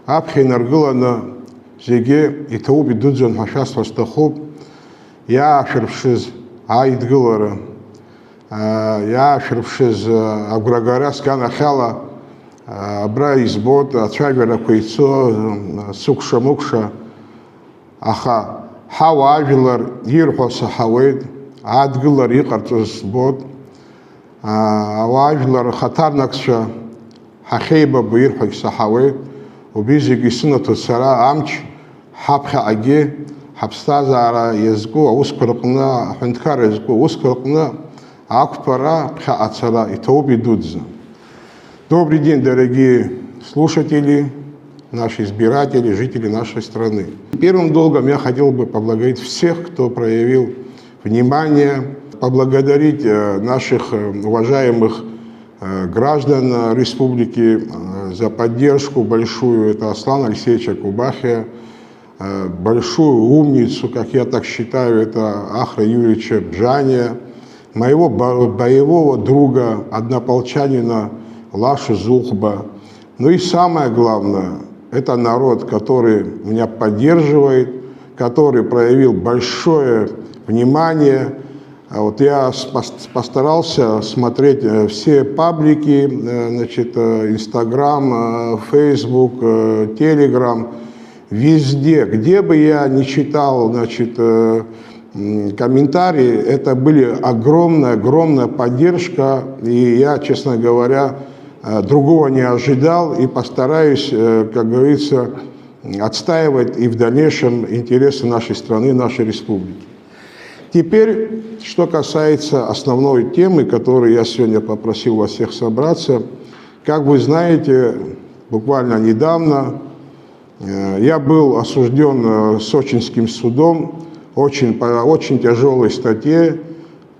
аԥхьа инаргыланы зегьы иҭоуп идуӡӡан ҳәа шәасҳәар сҭахуп, иаашәырԥшыз аидгылара, иаашәырԥшыз агәрагара сганахьала абра избот ацәажәарақәа ицо сыкәша-мыкәша, аха ҳауаажәлар ирҳәо саҳауеит, адгылар иҟарҵоз збот, ауаажәлар хаҭарнакцәа ҳахьеибабо ирҳәогь саҳауеит. Убри зегьы исынаҭоит сара амч ҳаԥхьаҟагьы ҳаԥсҭазаара иазку аусқәа рҟны, аҳәынҭқарра иазку аусқәа рҟны ақәԥара, ԥхьаҟацара иҭоуп идуӡӡан. Добрый день, дорогие слушатели, наши избиратели, жители нашей страны. Первым долгом я хотел бы поблагодарить всех, кто проявил внимание, поблагодарить наших уважаемых граждан республики за поддержку большую. Это Аслана Алексеевича Кубахия, большую умницу, как я так считаю, это Ахра Юрьевича Бжания, моего боевого друга, однополчанина Лашу Зухба. Ну и самое главное, это народ, который меня поддерживает, который проявил большое внимание. Вот я постарался смотреть все паблики, значит, Инстаграм, Фейсбук, Телеграм, везде, где бы я ни читал, значит, комментарии, это были огромная поддержка, и я, честно говоря, другого не ожидал и постараюсь, как говорится, отстаивать и в дальнейшем интересы нашей страны, нашей республики. Теперь, что касается основной темы, которой я сегодня попросил вас всех собраться. Как вы знаете, буквально недавно я был осужден Сочинским судом по очень тяжелой статье.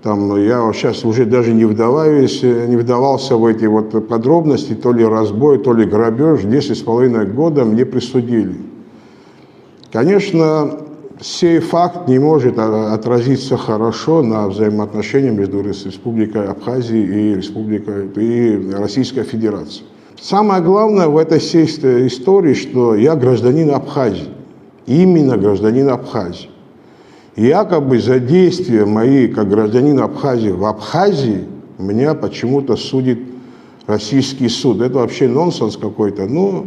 Там я сейчас уже даже не вдавался в эти вот подробности, то ли разбой, то ли грабеж. 10,5 года мне присудили. Конечно, сей факт не может отразиться хорошо на взаимоотношениях между Республикой Абхазия и Российской Федерацией. Самое главное в этой всей истории, что я гражданин Абхазии, именно гражданин Абхазии. И якобы за действия мои, как гражданина Абхазии в Абхазии, меня почему-то судит российский суд. Это вообще нонсенс какой-то. Ну,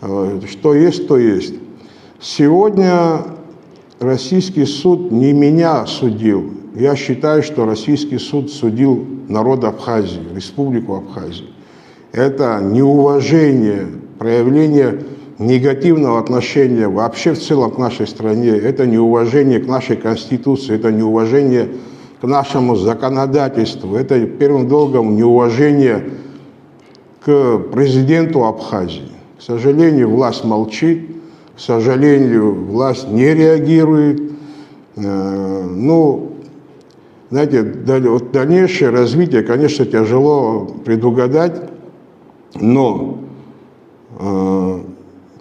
что есть, то есть. Сегодня российский суд не меня судил. Я считаю, что российский суд судил народ Абхазии, республику Абхазия. Это неуважение, проявление негативного отношения вообще в целом к нашей стране, это неуважение к нашей Конституции, это неуважение к нашему законодательству, это первым долгом неуважение к президенту Абхазии. К сожалению, власть молчит, к сожалению, власть не реагирует. Ну, знаете, дальнейшее развитие, конечно, тяжело предугадать, но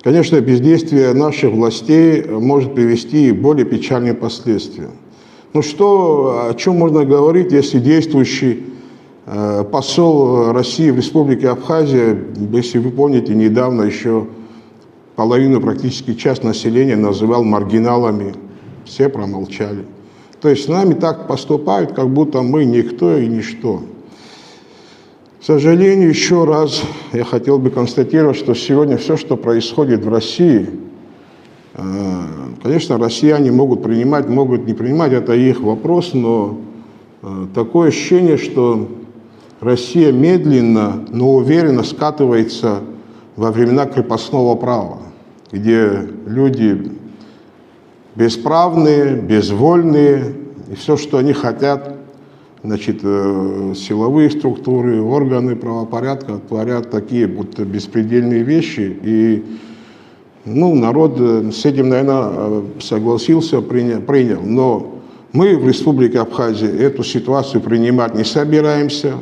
конечно, бездействие наших властей может привести к более печальным последствиям. Ну что, о чем можно говорить, если действующий посол России в Республике Абхазия, если вы помните, недавно еще половину, практически часть населения называл маргиналами, все промолчали. То есть с нами так поступают, как будто мы никто и ничто. К сожалению, еще раз я хотел бы констатировать, что сегодня все, что происходит в России, конечно, россияне могут принимать, могут не принимать, это их вопрос, но такое ощущение, что Россия медленно, но уверенно скатывается во времена крепостного права, где люди бесправные, безвольные, и все, что они хотят, значит, силовые структуры, органы правопорядка творят такие вот беспредельные вещи. И ну, народ с этим, наверное, согласился, принял. Но мы в Республике Абхазия эту ситуацию принимать не собираемся.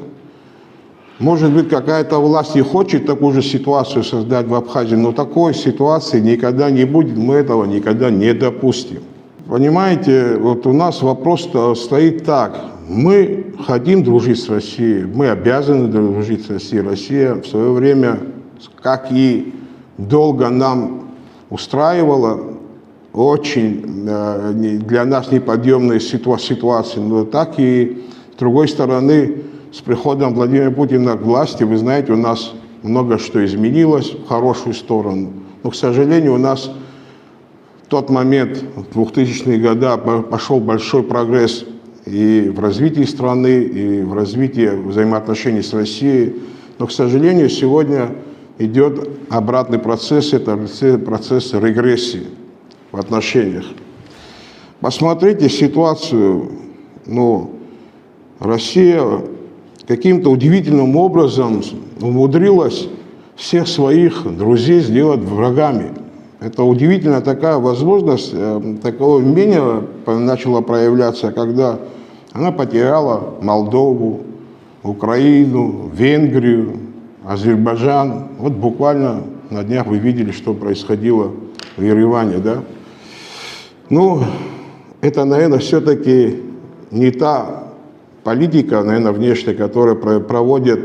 Может быть, какая-то власть и хочет такую же ситуацию создать в Абхазии, но такой ситуации никогда не будет, мы этого никогда не допустим. Понимаете, вот у нас вопрос стоит так. Мы хотим дружить с Россией, мы обязаны дружить с Россией. Россия в свое время, как и долго нам устраивала очень для нас неподъемные ситуации, но так и, с другой стороны, с приходом Владимира Путина к власти, вы знаете, у нас много что изменилось в хорошую сторону. Но, к сожалению, у нас в тот момент, в 2000-е годы, пошел большой прогресс и в развитии страны, и в развитии взаимоотношений с Россией. Но, к сожалению, сегодня идет обратный процесс, это процесс регрессии в отношениях. Посмотрите ситуацию, Россия каким-то удивительным образом умудрилась всех своих друзей сделать врагами. Это удивительная такая возможность, такого умения начала проявляться, когда она потеряла Молдову, Украину, Венгрию, Азербайджан. Вот буквально на днях вы видели, что происходило в Ереване, да? Это, наверное, все-таки не та политика, наверное, внешняя, которую проводит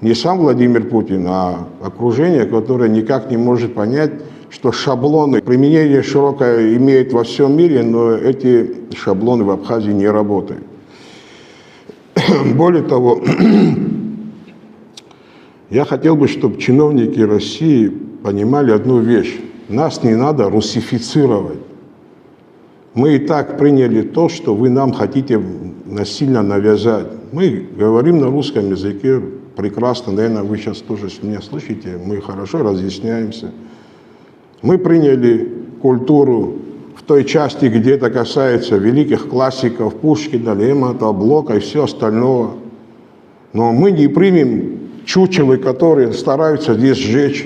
не сам Владимир Путин, а окружение, которое никак не может понять, что шаблоны, применение широкое имеет во всем мире, но эти шаблоны в Абхазии не работают. Более того, я хотел бы, чтобы чиновники России понимали одну вещь. Нас не надо русифицировать. Мы и так приняли то, что вы нам хотите насильно навязать. Мы говорим на русском языке прекрасно, наверное, вы сейчас тоже меня слышите, мы хорошо разъясняемся. Мы приняли культуру в той части, где это касается великих классиков Пушкина, Лермонтова, Блока и все остальное. Но мы не примем чучелы, которые стараются здесь сжечь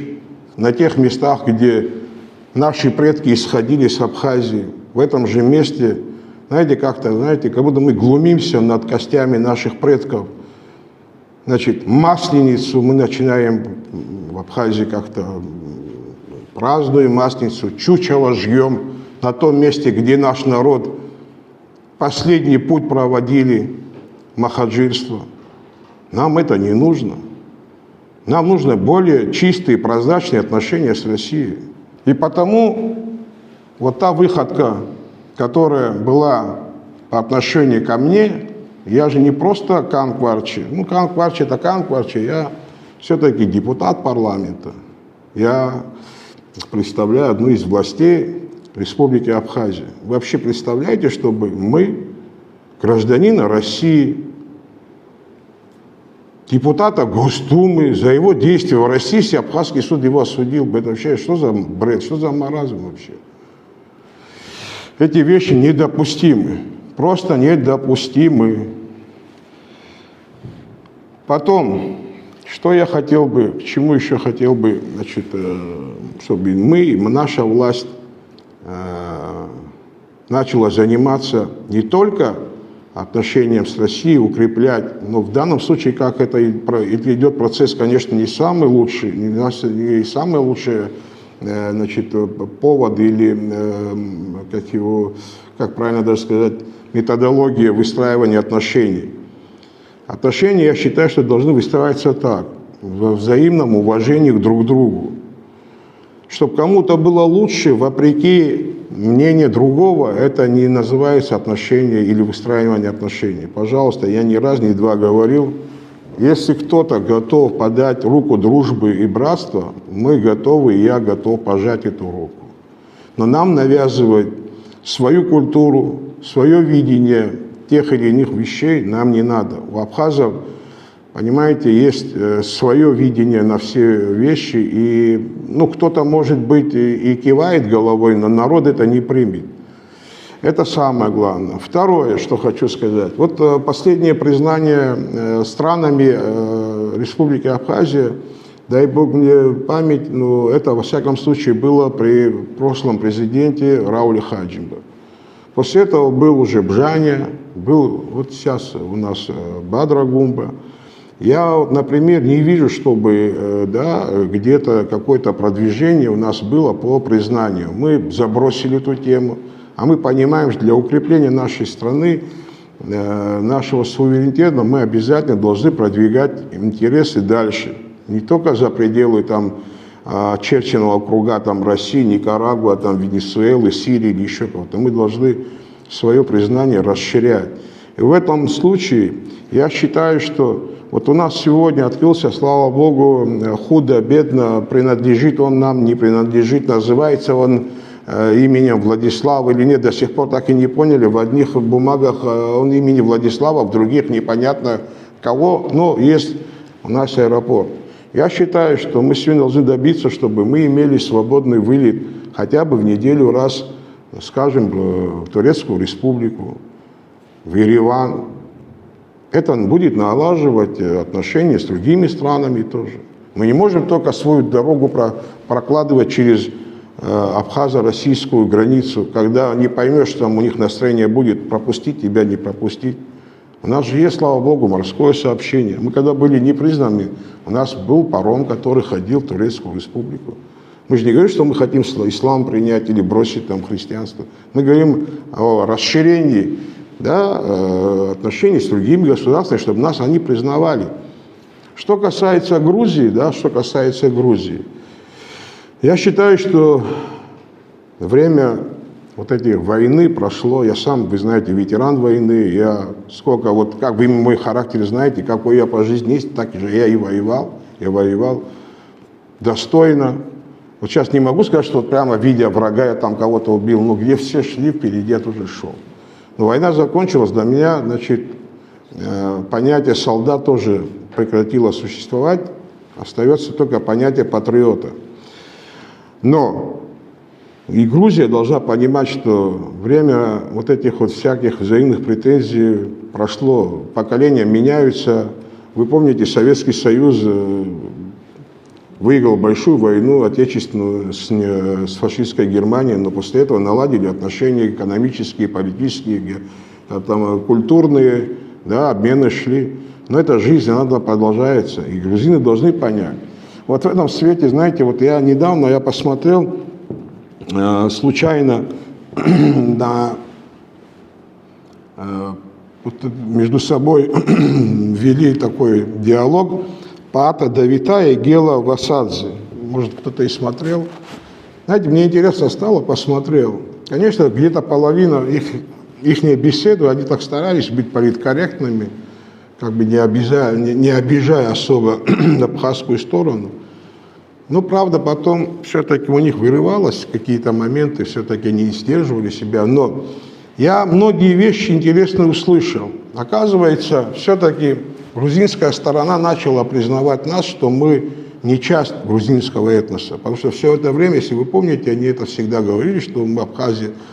на тех местах, где наши предки исходили с Абхазии. В этом же месте, как будто мы глумимся над костями наших предков. Значит, Масленицу мы начинаем в Абхазии как-то празднуем Масленицу, чучело жгем на том месте, где наш народ последний путь проводили, махаджирство. Нам это не нужно. Нам нужны более чистые, прозрачные отношения с Россией. И потому вот та выходка, которая была по отношению ко мне, я же не просто Канкварчи. Канкварчи это Канкварчи, я все-таки депутат парламента. Я представляю одну из властей Республики Абхазия. Вы вообще представляете, чтобы мы, гражданина России, депутата Госдумы, за его действия в России, если Абхазский суд его осудил, это вообще что за бред, что за маразм вообще? Эти вещи недопустимы, просто недопустимы. Потом, что я хотел бы, к чему еще хотел бы, чтобы наша власть начала заниматься не только отношениям с Россией, укреплять, но в данном случае, как это идет процесс, конечно, не самый лучший, не самый лучший повод или, как правильно даже сказать, методология выстраивания отношений. Отношения, я считаю, что должны выстраиваться так, во взаимном уважении друг к другу. Чтобы кому-то было лучше, вопреки мнению другого, это не называется отношения или выстраивание отношений. Пожалуйста, я ни раз, ни два говорил, если кто-то готов подать руку дружбы и братства, мы готовы, и я готов пожать эту руку. Но нам навязывать свою культуру, свое видение тех или иных вещей нам не надо. У абхазов, понимаете, есть свое видение на все вещи, и кто-то, может быть, и кивает головой, но народ это не примет. Это самое главное. Второе, что хочу сказать. Вот последнее признание странами Республики Абхазия, дай бог мне память, это во всяком случае было при прошлом президенте Рауле Хаджимба. После этого был уже Бжаня, был вот сейчас у нас Бадра Гумба. Я, например, не вижу, чтобы где-то какое-то продвижение у нас было по признанию. Мы забросили эту тему, а мы понимаем, что для укрепления нашей страны, нашего суверенитета, мы обязательно должны продвигать интересы дальше. Не только за пределы очерченного круга там, России, Никарагуа, там, Венесуэлы, Сирии или еще кого-то. Мы должны свое признание расширять. И в этом случае я считаю, что вот у нас сегодня открылся, слава Богу, худо-бедно, принадлежит он нам, не принадлежит, называется он именем Владислава или нет, до сих пор так и не поняли. В одних бумагах он имени Владислава, в других непонятно кого, но есть у нас аэропорт. Я считаю, что мы сегодня должны добиться, чтобы мы имели свободный вылет хотя бы в неделю раз, скажем, в Турецкую Республику, в Ереван. Это будет налаживать отношения с другими странами тоже. Мы не можем только свою дорогу прокладывать через абхазо-российскую границу, когда не поймешь, что там у них настроение будет пропустить тебя, не пропустить. У нас же есть, слава Богу, морское сообщение. Мы когда были непризнаны, у нас был паром, который ходил в Турецкую Республику. Мы же не говорим, что мы хотим ислам принять или бросить там христианство. Мы говорим о расширении, да, отношений с другими государствами, чтобы нас они признавали. Что касается Грузии, я считаю, что время вот этой войны прошло. Я сам, вы знаете, ветеран войны. Я сколько, вот как вы мой характер знаете, какой я по жизни есть, так же я и воевал. Я воевал достойно. Вот сейчас не могу сказать, что вот прямо видя врага я там кого-то убил, но где все шли, впереди я тоже шел. Но война закончилась, для меня, значит, понятие солдат тоже прекратило существовать, остается только понятие патриота. Но и Грузия должна понимать, что время вот этих вот всяких взаимных претензий прошло, поколения меняются. Вы помните, Советский Союз выиграл большую войну отечественную с фашистской Германией, но после этого наладили отношения экономические, политические, там, культурные, да, обмены шли. Но эта жизнь, она продолжается, и грузины должны понять. Вот в этом свете, знаете, вот я недавно посмотрел случайно вот между собой вели такой диалог Паата Давита и Гела Васадзе. Может, кто-то и смотрел. Знаете, мне интересно стало, посмотрел. Конечно, где-то половина их беседы, они так старались быть политкорректными, как бы не обижая особо абхазскую сторону. Но, правда, потом все-таки у них вырывалось какие-то моменты, все-таки они не сдерживали себя. Но я многие вещи интересные услышал. Оказывается, все-таки грузинская сторона начала признавать нас, что мы не часть грузинского этноса. Потому что все это время, если вы помните, они это всегда говорили, что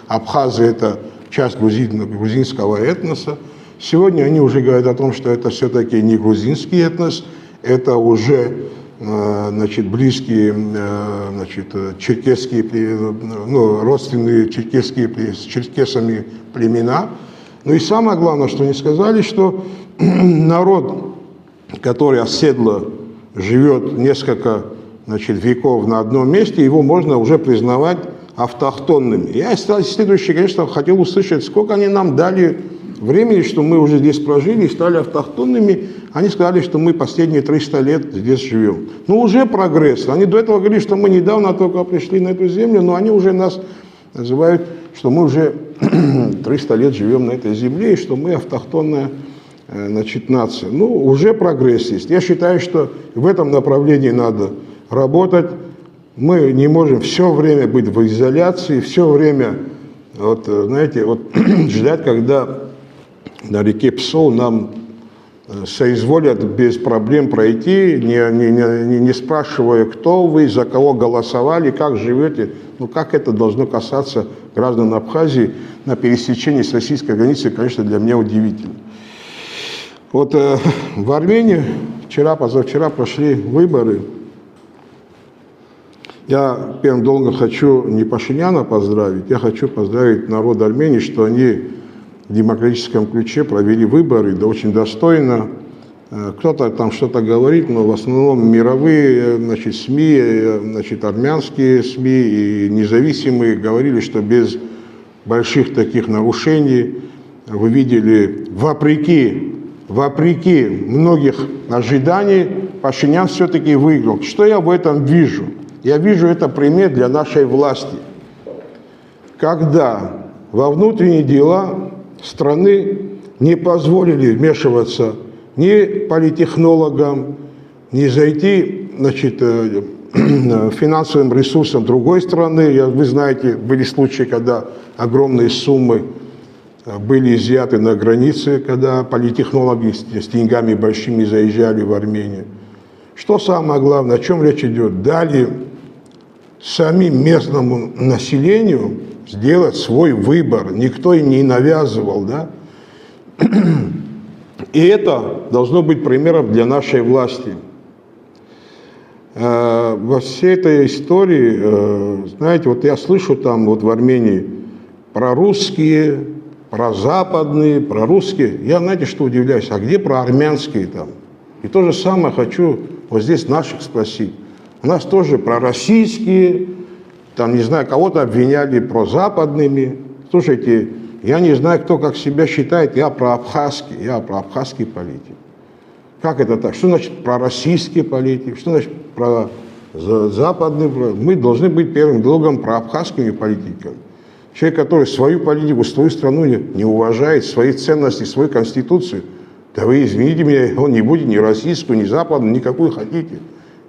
абхазы это часть грузинского этноса. Сегодня они уже говорят о том, что это все-таки не грузинский этнос, это уже значит, близкие, значит, черкесские, ну, родственные черкесские, с черкесами племена. Ну и самое главное, что они сказали, что народ, который оседло живет несколько, значит, веков на одном месте, его можно уже признавать автохтонными. Я следующее, конечно, хотел услышать, сколько они нам дали времени, что мы уже здесь прожили и стали автохтонными. Они сказали, что мы последние 300 лет здесь живем. Ну, уже прогресс. Они до этого говорили, что мы недавно только пришли на эту землю, но они уже нас называют, что мы уже 300 лет живем на этой земле, и что мы автохтонная, значит, нация. Ну, уже прогресс есть. Я считаю, что в этом направлении надо работать. Мы не можем все время быть в изоляции, все время, вот, знаете, вот, ждать, когда на реке Псол нам соизволят без проблем пройти, не спрашивая, кто вы, за кого голосовали, как живете. Ну, как это должно касаться граждан Абхазии на пересечении с российской границей, конечно, для меня удивительно. Вот в Армении позавчера прошли выборы. Я первым долгом хочу не Пашиняна поздравить, я хочу поздравить народ Армении, что они в демократическом ключе провели выборы, да очень достойно. Кто-то там что-то говорит, но в основном мировые, значит, СМИ, значит, армянские СМИ и независимые говорили, что без больших таких нарушений вы видели, вопреки многих ожиданий, Пашинян все-таки выиграл. Что я в этом вижу? Я вижу это пример для нашей власти. Когда во внутренние дела страны не позволили вмешиваться ни политтехнологам, ни зайти, значит, финансовым ресурсам другой страны. Вы знаете, были случаи, когда огромные суммы были изъяты на границе, когда политтехнологи с деньгами большими заезжали в Армению. Что самое главное, о чем речь идет? Дали самим местному населению сделать свой выбор. Никто им не навязывал, да? И это должно быть примером для нашей власти. Во всей этой истории, знаете, вот я слышу там вот в Армении прорусские, прозападные, прорусские. Я, знаете, что удивляюсь, а где проармянские там? И то же самое хочу вот здесь наших спросить. У нас тоже пророссийские, там, не знаю, кого-то обвиняли прозападными. Слушайте, я не знаю, кто как себя считает, я проабхазский политик. Как это так? Что значит пророссийский политик? Что значит прозападный? Мы должны быть первым долгом проабхазскими политиками. Человек, который свою политику, свою страну не уважает, свои ценности, свою конституцию, да вы, извините меня, он не будет ни российскую, ни западную, никакую хотите.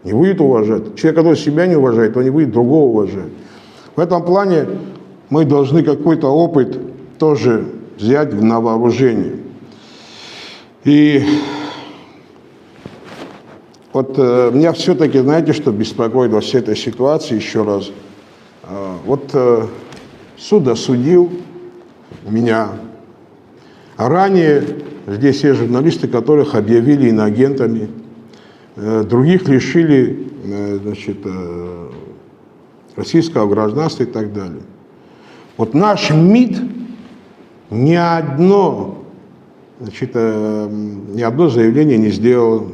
Не будет уважать. Человек, который себя не уважает, он не будет другого уважать. В этом плане мы должны какой-то опыт тоже взять на вооружение. И вот меня все-таки, знаете, что беспокоит во всей этой ситуации, еще раз. Вот суд осудил меня. А ранее здесь есть журналисты, которых объявили иноагентами, других лишили, значит, российского гражданства и так далее. Вот наш МИД ни одно заявление не сделал,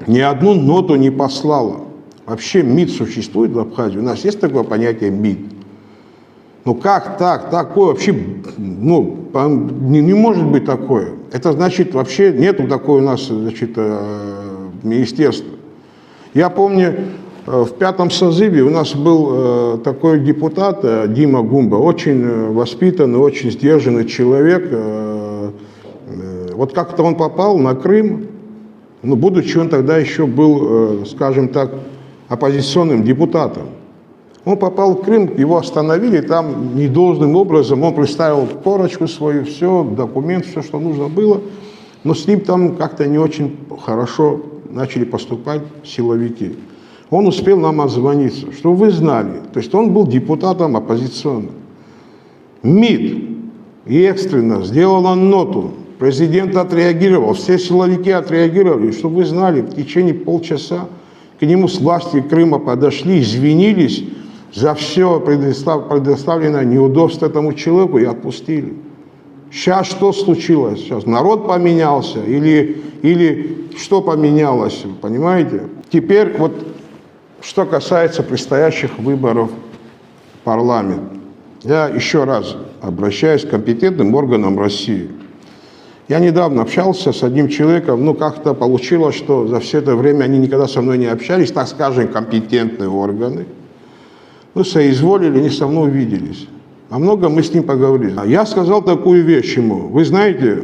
ни одну ноту не послала. Вообще МИД существует в Абхазии? У нас есть такое понятие МИД? Ну как так? Такое вообще, ну, не может быть такое. Это значит, вообще нету такой у нас, значит, министерства. Я помню, в 5-м созыве у нас был такой депутат Дима Гумба, очень воспитанный, очень сдержанный человек. Вот как-то он попал на Крым, ну, будучи он тогда еще был, скажем так, оппозиционным депутатом. Он попал в Крым, его остановили, там недолжным образом он представил корочку свою, все, документ, все, что нужно было, но с ним там как-то не очень хорошо начали поступать силовики. Он успел нам отзвониться, что вы знали, то есть он был депутатом оппозиционным. МИД экстренно сделала ноту, президент отреагировал, все силовики отреагировали, чтобы вы знали, в течение полчаса к нему с власти Крыма подошли, извинились за все предоставленное неудобство этому человеку и отпустили. Сейчас что случилось? Сейчас народ поменялся или что поменялось, понимаете? Теперь вот что касается предстоящих выборов в парламент. Я еще раз обращаюсь к компетентным органам России. Я недавно общался с одним человеком, ну как-то получилось, что за все это время они никогда со мной не общались, так скажем, компетентные органы. Ну, соизволили, они со мной увиделись. О многом мы с ним поговорили. Я сказал такую вещь ему. Вы знаете,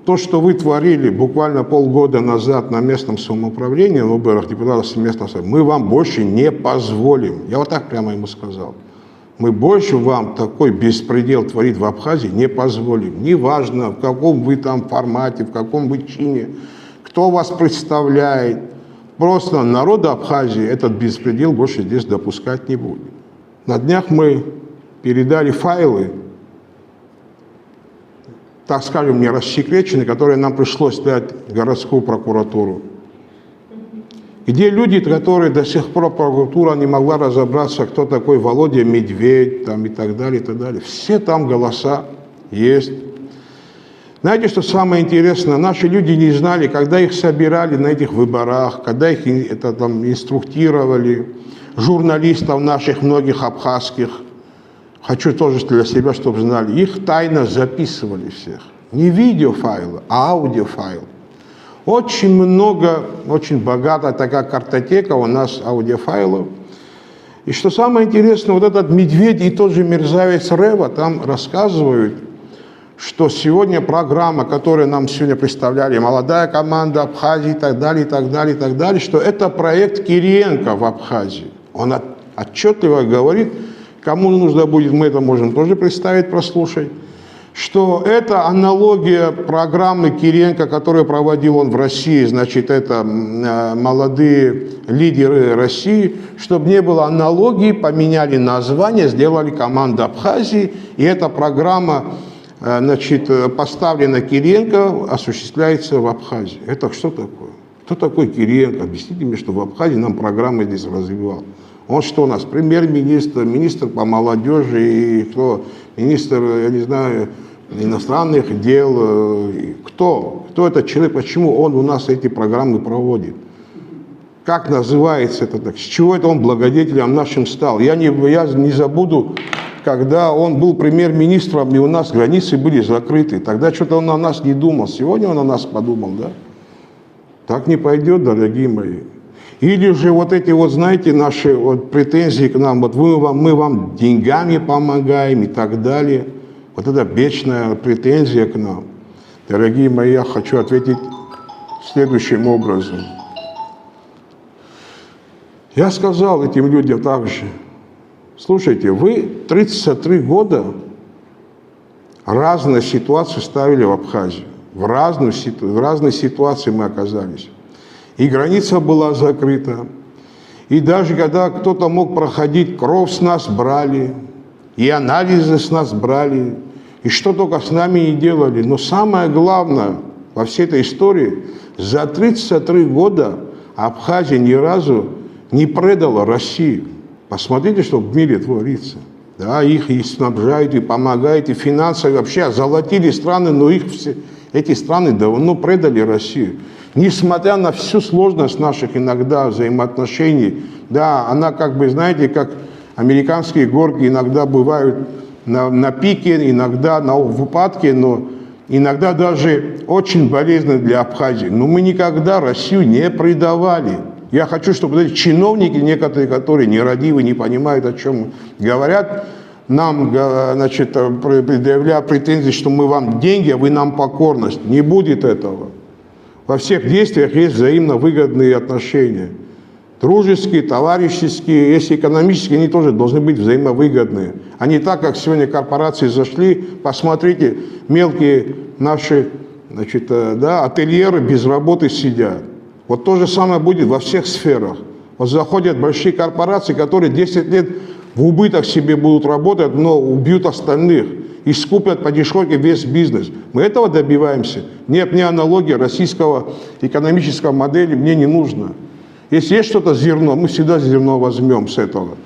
то, что вы творили буквально полгода назад на местном самоуправлении, на выборах депутатов местного самоуправления, мы вам больше не позволим. Я вот так прямо ему сказал. Мы больше вам такой беспредел творить в Абхазии не позволим. Неважно, в каком вы там формате, в каком вы чине, кто вас представляет. Просто народ Абхазии этот беспредел больше здесь допускать не будет. На днях мы передали файлы, так скажем, не рассекреченные, которые нам пришлось дать в городскую прокуратуру. Где люди, которые до сих пор прокуратура не могла разобраться, кто такой Володя Медведь там, и так далее, и так далее. Все там голоса есть. Знаете, что самое интересное? Наши люди не знали, когда их собирали на этих выборах, когда их это, там, инструктировали, журналистов наших многих абхазских. Хочу тоже для себя, чтобы знали. Их тайно записывали всех. Не видеофайлы, а аудиофайл. Очень много, очень богатая такая картотека у нас аудиофайлов. И что самое интересное, вот этот Медведь и тот же мерзавец Рева там рассказывают, что сегодня программа, которую нам сегодня представляли, молодая команда Абхазии и так далее, и так далее, и так далее, что это проект Кириенко в Абхазии. Он отчетливо говорит, кому нужно будет, мы это можем тоже представить, прослушать, что это аналогия программы Кириенко, которую проводил он в России, значит, это молодые лидеры России, чтобы не было аналогии, поменяли название, сделали команду Абхазии, и эта программа, значит, поставлена Кириенко, осуществляется в Абхазии. Это что такое? Кто такой Кириенко? Объясните мне, что в Абхазии нам программы здесь развивал. Он что у нас? Премьер-министр, министр по молодежи, и кто? Министр, я не знаю, иностранных дел. Кто? Кто этот человек? Почему он у нас эти программы проводит? Как называется это так? С чего это он благодетелем нашим стал? Я не забуду, когда он был премьер-министром, и у нас границы были закрыты. Тогда что-то он о нас не думал. Сегодня он о нас подумал, да? Так не пойдет, дорогие мои. Или же вот эти вот, знаете, наши вот претензии к нам, вот мы вам деньгами помогаем и так далее. Вот это вечная претензия к нам. Дорогие мои, я хочу ответить следующим образом. Я сказал этим людям также, слушайте, вы 33 года разные ситуации ставили в Абхазии. В разной ситуации мы оказались. И граница была закрыта. И даже когда кто-то мог проходить, кровь с нас брали, и анализы с нас брали, и что только с нами не делали. Но самое главное во всей этой истории, за 33 года Абхазия ни разу не предала Россию. Посмотрите, что в мире творится. Да, их и снабжают, и помогают, и финансово вообще озолотили страны, но эти страны давно предали Россию. Несмотря на всю сложность наших иногда взаимоотношений, да, она как бы, знаете, как американские горки иногда бывают на пике, иногда в упадке, но иногда даже очень болезненно для Абхазии. Но мы никогда Россию не предавали. Я хочу, чтобы эти чиновники, некоторые, которые нерадивы, не понимают, о чем говорят, нам, значит, предъявляя претензии, что мы вам деньги, а вы нам покорность. Не будет этого. Во всех действиях есть взаимно выгодные отношения. Дружеские, товарищеские, если экономические, они тоже должны быть взаимовыгодные. А не так, как сегодня корпорации зашли, посмотрите, мелкие наши, значит, да, ательеры без работы сидят. Вот то же самое будет во всех сферах. Вот заходят большие корпорации, которые 10 лет в убыток себе будут работать, но убьют остальных. И скупят по дешевке весь бизнес. Мы этого добиваемся. Нет, мне аналогия российского экономического модели мне не нужно. Если есть что-то зерно, мы всегда зерно возьмем с этого.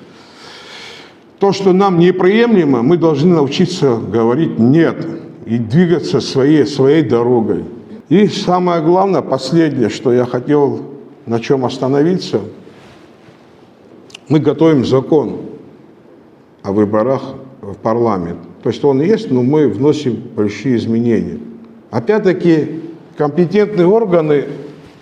То, что нам неприемлемо, мы должны научиться говорить «нет» и двигаться своей дорогой. И самое главное, последнее, что я хотел на чем остановиться, мы готовим закон о выборах в парламент. То есть он есть, но мы вносим большие изменения. Опять-таки, компетентные органы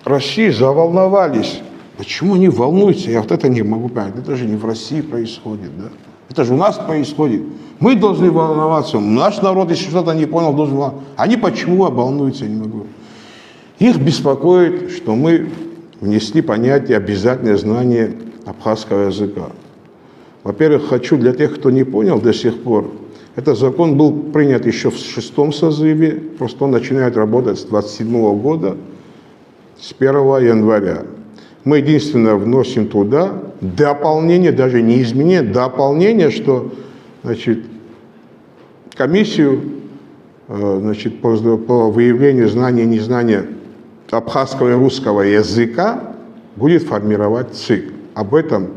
России заволновались. Почему они волнуются? Я вот это не могу понять. Это же не в России происходит, да? Это же у нас происходит. Мы должны волноваться. Наш народ, если что-то не понял, должен волноваться. Они почему волнуются, я не могу. Их беспокоит, что мы внесли понятие обязательное знание абхазского языка. Во-первых, хочу для тех, кто не понял до сих пор, этот закон был принят еще в 6-м созыве, просто он начинает работать с 27-го года, с 1 января. Мы единственное вносим туда дополнение, даже не изменение, дополнение, что, значит, комиссию, значит, по выявлению знания и незнания абхазского и русского языка будет формировать ЦИК. Об этом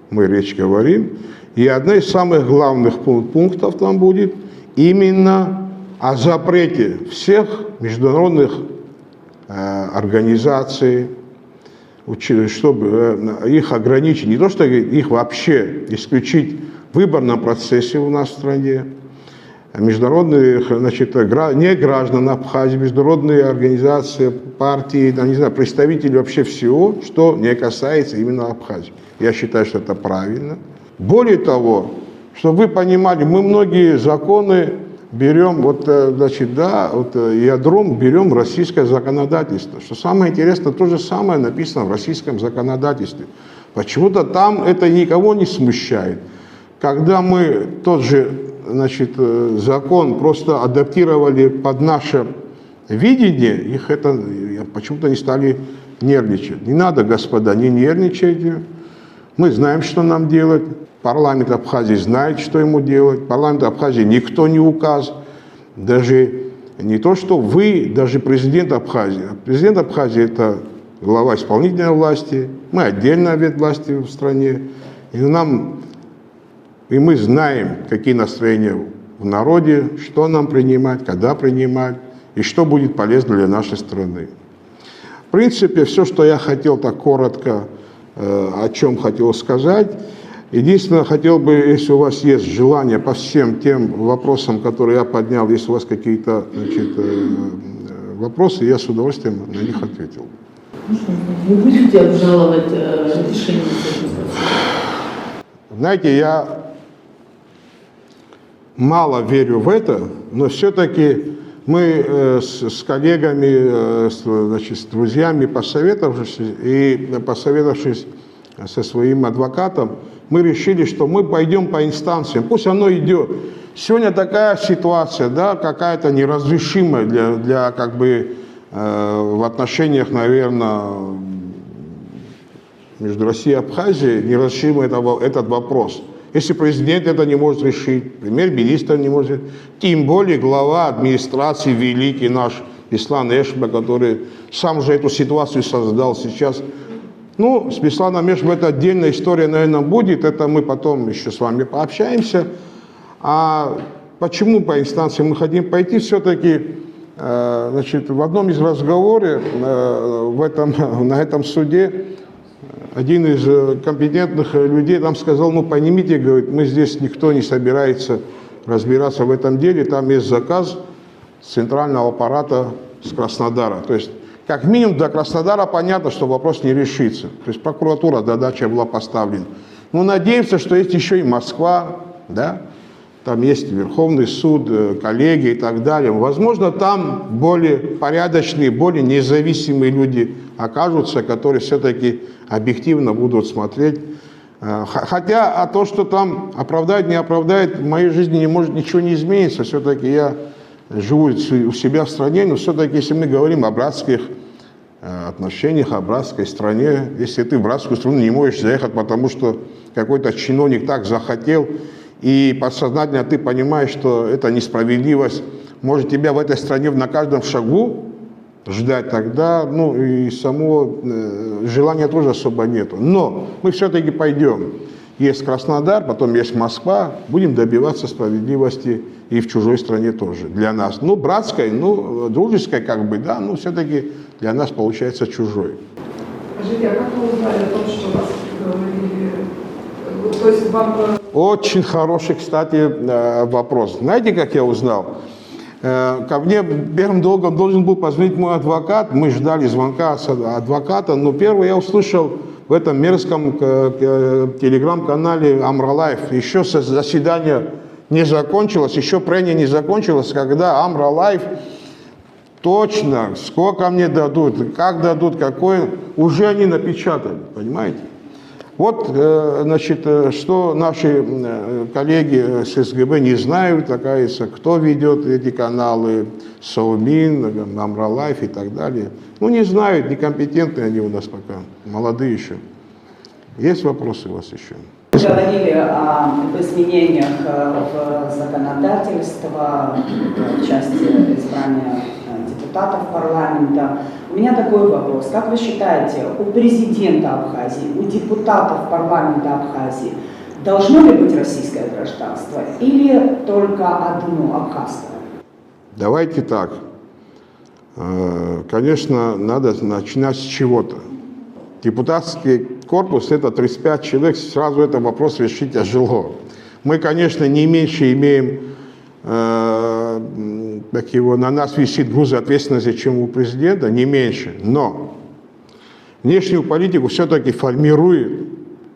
мы речь говорим. И одно из самых главных пунктов там будет именно о запрете всех международных организаций, чтобы их ограничить, не то что их вообще исключить в выборном процессе у нас в стране, международные, значит, не граждан Абхазии, международные организации, партии, не знаю, представители вообще всего, что не касается именно Абхазии. Я считаю, что это правильно. Более того, чтобы вы понимали, мы многие законы берем, ядром берем российское законодательство. Что самое интересное, то же самое написано в российском законодательстве. Почему-то там это никого не смущает. Когда мы тот же, закон просто адаптировали под наше видение, их это почему-то не стали нервничать. Не надо, господа, не нервничайте. Мы знаем, что нам делать. Парламент Абхазии знает, что ему делать. Парламент Абхазии никто не указ. Даже не то, что вы, даже президент Абхазии. Президент Абхазии – это глава исполнительной власти. Мы отдельная ветвь власти в стране. И мы знаем, какие настроения в народе, что нам принимать, когда принимать, и что будет полезно для нашей страны. В принципе, все, что я хотел так коротко, о чем хотел сказать. Единственное, хотел бы, если у вас есть желание по всем тем вопросам, которые я поднял, если у вас какие-то вопросы, я с удовольствием на них ответил. Вы будете обжаловать решение? Знаете, я мало верю в это, но все-таки мы с коллегами, с друзьями, посоветовавшись со своим адвокатом, мы решили, что мы пойдем по инстанциям, пусть оно идет. Сегодня такая ситуация, да, какая-то неразрешимая для в отношениях, наверное, между Россией и Абхазией, неразрешимый этот вопрос. Если президент это не может решить, премьер-министр не может, тем более глава администрации великий наш Беслан Эшба, который сам же эту ситуацию создал сейчас. Ну, с Бесланом Эшба это отдельная история, наверное, будет, это мы потом еще с вами пообщаемся. А почему по инстанции мы хотим пойти? Все-таки, в одном из разговоров на этом суде один из компетентных людей там сказал, ну, поймите, говорит, мы здесь никто не собирается разбираться в этом деле, там есть заказ центрального аппарата с Краснодара. То есть, как минимум, до Краснодара понятно, что вопрос не решится. То есть, прокуратура, задача была поставлена. Ну, надеемся, что есть еще и Москва, да, там есть Верховный суд, коллеги и так далее. Возможно, там более порядочные, более независимые люди окажутся, которые все-таки объективно будут смотреть. Хотя то, что там оправдает, не оправдает, в моей жизни не может ничего не измениться. Все-таки я живу у себя в стране, но все-таки, если мы говорим о братских отношениях, о братской стране, если ты в братскую страну не можешь заехать, потому что какой-то чиновник так захотел, и подсознательно ты понимаешь, что эта несправедливость может тебя в этой стране на каждом шагу ждать, тогда, ну, и самого желания тоже особо нету. Но мы все-таки пойдем. Есть Краснодар, потом есть Москва, будем добиваться справедливости и в чужой стране тоже, для нас. Ну, братской, ну, дружеской, да, но все-таки для нас получается чужой. Скажите, а как вы узнали о том, что вас приговорили? То есть вам... Очень хороший, кстати, вопрос. Знаете, как я узнал? Ко мне первым долгом должен был позвонить мой адвокат. Мы ждали звонка от адвоката, но первый я услышал в этом мерзком телеграм-канале Амралаев. Еще заседание не закончилось, еще прения не закончилось, когда Амралаев точно, сколько мне дадут, как дадут, какое, уже они напечатали, понимаете? Вот, что наши коллеги с СГБ не знают, оказывается, кто ведет эти каналы, Саумин, Амралаев и так далее. Ну, не знают, некомпетентные они у нас пока, молодые еще. Есть вопросы у вас еще? Вы говорили о изменениях в законодательство, в части избрания депутатов парламента. У меня такой вопрос. Как вы считаете, у президента Абхазии, у депутатов парламента Абхазии должно ли быть российское гражданство или только одно абхазское? Давайте так. Конечно, надо начинать с чего-то. Депутатский корпус – это 35 человек, сразу этот вопрос решить тяжело. Мы, конечно, не меньше имеем, на нас висит груз ответственности, чем у президента, не меньше. Но внешнюю политику все-таки формирует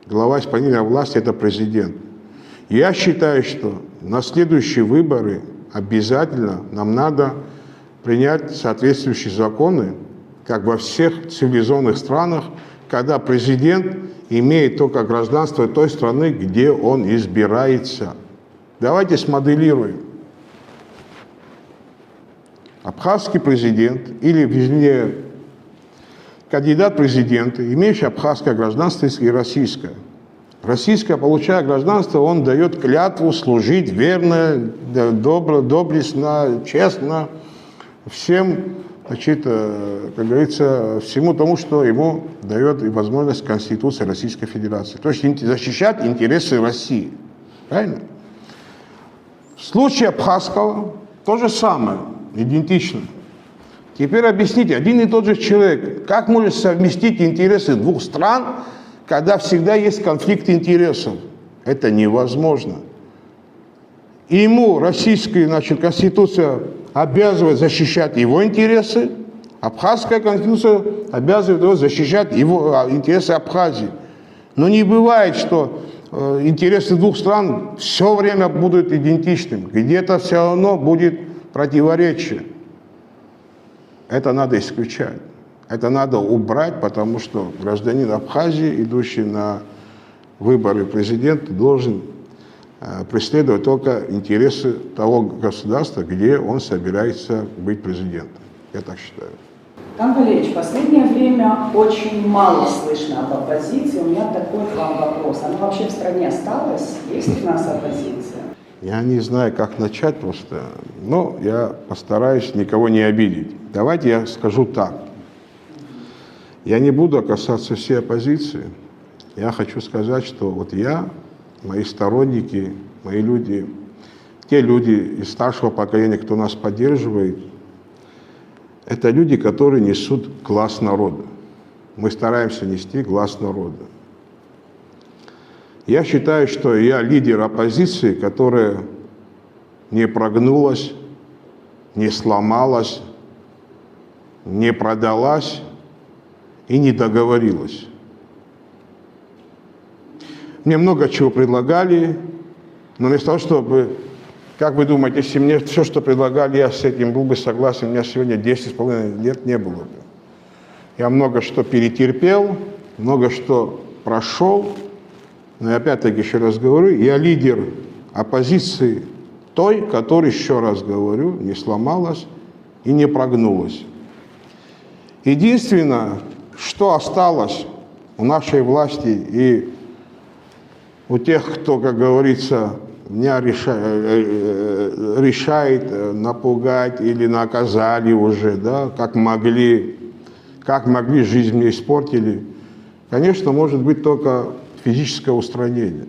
Глава исполнительной власти – это президент. Я считаю, что на следующие выборы обязательно нам надо принять соответствующие законы, как во всех цивилизованных странах, когда президент имеет только гражданство той страны, где он избирается. Давайте смоделируем. Абхазский президент или, вернее, кандидат в президенты, имеющий абхазское гражданство и российское. Российское, получая гражданство, он дает клятву служить верно, доблестно, честно всем, значит, как говорится, всему тому, что ему дает и возможность Конституция Российской Федерации. То есть защищать интересы России. Правильно? В случае абхазского то же самое, идентично. Теперь объясните, один и тот же человек, как может совместить интересы двух стран, когда всегда есть конфликт интересов? Это невозможно. И ему российская, значит, Конституция обязывает защищать его интересы, абхазская Конституция обязывает его защищать его интересы Абхазии. Но не бывает, что интересы двух стран все время будут идентичными. Где-то все равно будет противоречие. Это надо исключать. Это надо убрать, потому что гражданин Абхазии, идущий на выборы президента, должен преследовать только интересы того государства, где он собирается быть президентом. Я так считаю. Иван Валерьевич, в последнее время очень мало слышно об оппозиции. У меня такой к вам вопрос. Она вообще в стране осталась? Есть у нас оппозиция? Я не знаю, как начать просто, но я постараюсь никого не обидеть. Давайте я скажу так. Я не буду касаться всей оппозиции. Я хочу сказать, что вот я, мои сторонники, мои люди, те люди из старшего поколения, кто нас поддерживает, это люди, которые несут глас народа. Мы стараемся нести глас народа. Я считаю, что я лидер оппозиции, которая не прогнулась, не сломалась, не продалась и не договорилась. Мне много чего предлагали, но вместо того, чтобы, как вы думаете, если мне все, что предлагали, я с этим был бы согласен, у меня сегодня 10,5 лет не было бы. Я много что перетерпел, много что прошел, но я опять-таки еще раз говорю, я лидер оппозиции той, которая, еще раз говорю, не сломалась и не прогнулась. Единственное, что осталось у нашей власти и у тех, кто, как говорится, меня решает напугать или наказали уже, да, как могли, жизнь мне испортили, конечно, может быть только физическое устранение.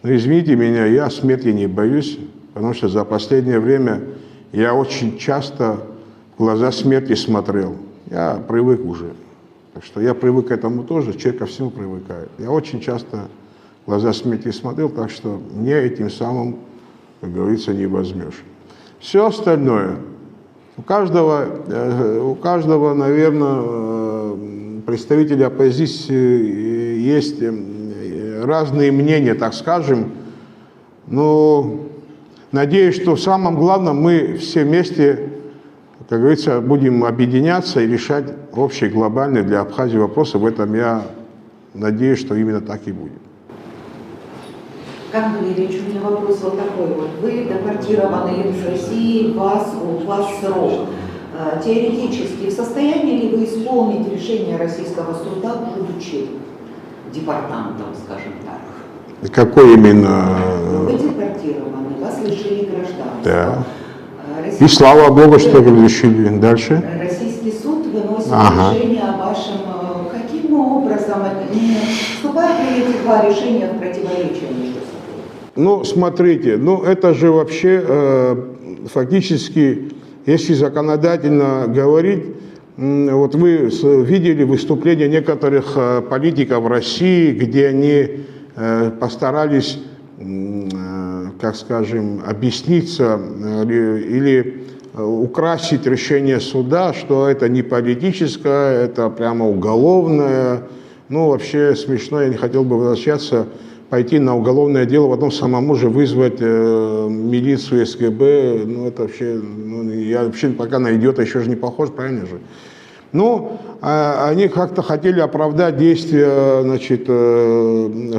Но извините меня, я смерти не боюсь, потому что за последнее время я очень часто в глаза смерти смотрел. Я привык уже. Так что я привык к этому тоже, человек ко всему привыкает. Я очень часто в глаза смерти смотрел, так что мне этим самым, как говорится, не возьмешь. Все остальное, у каждого, наверное, представителя оппозиции есть разные мнения, так скажем, но надеюсь, что в самом главном мы все вместе, как говорится, будем объединяться и решать общие глобальные для Абхазии вопросы. В этом я надеюсь, что именно так и будет. Иван Валерьевич, у меня вопрос вот такой вот. Вы депортированы из России, у вас срок. Теоретически, в состоянии ли вы исполнить решение российского суда, будучи депортантом, скажем так? Какой именно? Вы депортированы, вас лишили гражданства. Да. И слава Богу, что разрешили. Дальше? Российский суд выносит решение о вашем... Каким образом, не вступают ли эти два решения в противоречие между собой? Ну, смотрите, это же вообще фактически, если законодательно говорить, вот вы видели выступления некоторых политиков в России, где они постарались, как скажем, объясниться или украсить решение суда, что это не политическое, это прямо уголовное, Ну, вообще смешно, я не хотел бы возвращаться, пойти на уголовное дело, потом самому же вызвать милицию, СГБ. Ну, это вообще, ну, я вообще пока на идиота еще же не похож, правильно же? Ну, они как-то хотели оправдать действия, значит,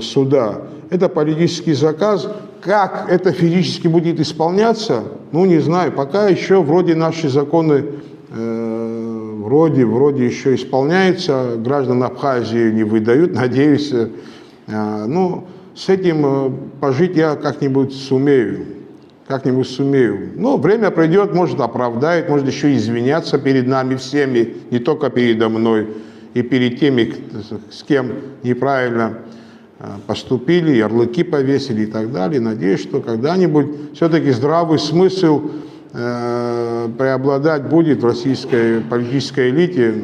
суда. Это политический заказ. Как это физически будет исполняться, ну, не знаю. Пока еще вроде наши законы вроде еще исполняются. Граждан Абхазии не выдают, надеюсь. Ну, с этим пожить я как-нибудь сумею. Ну, время придет, может, оправдает, может, еще извиняться перед нами всеми, не только передо мной, и перед теми, с кем неправильно поступили, ярлыки повесили и так далее. Надеюсь, что когда-нибудь все-таки здравый смысл преобладать будет в российской политической элите.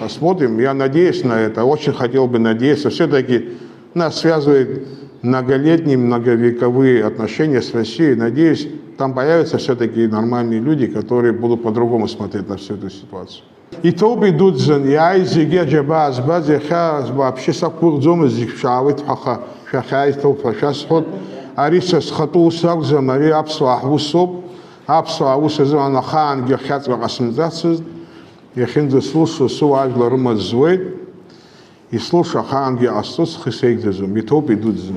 Посмотрим. Я надеюсь на это, очень хотел бы надеяться. Все-таки нас связывает многолетние, многовековые отношения с Россией. Надеюсь, там появятся все-таки нормальные люди, которые будут по-другому смотреть на всю эту ситуацию. И то идут за я изиге джабаз базеха вообще сакурдзом зикшавит хаха шахай то фашасхот ариса схату сагза мари абсвахусоб абсвахусазана хан гехат вагасмдасыз яхинда слушу суажла румазвет и слуша хан геастус хисейдзум и то идут за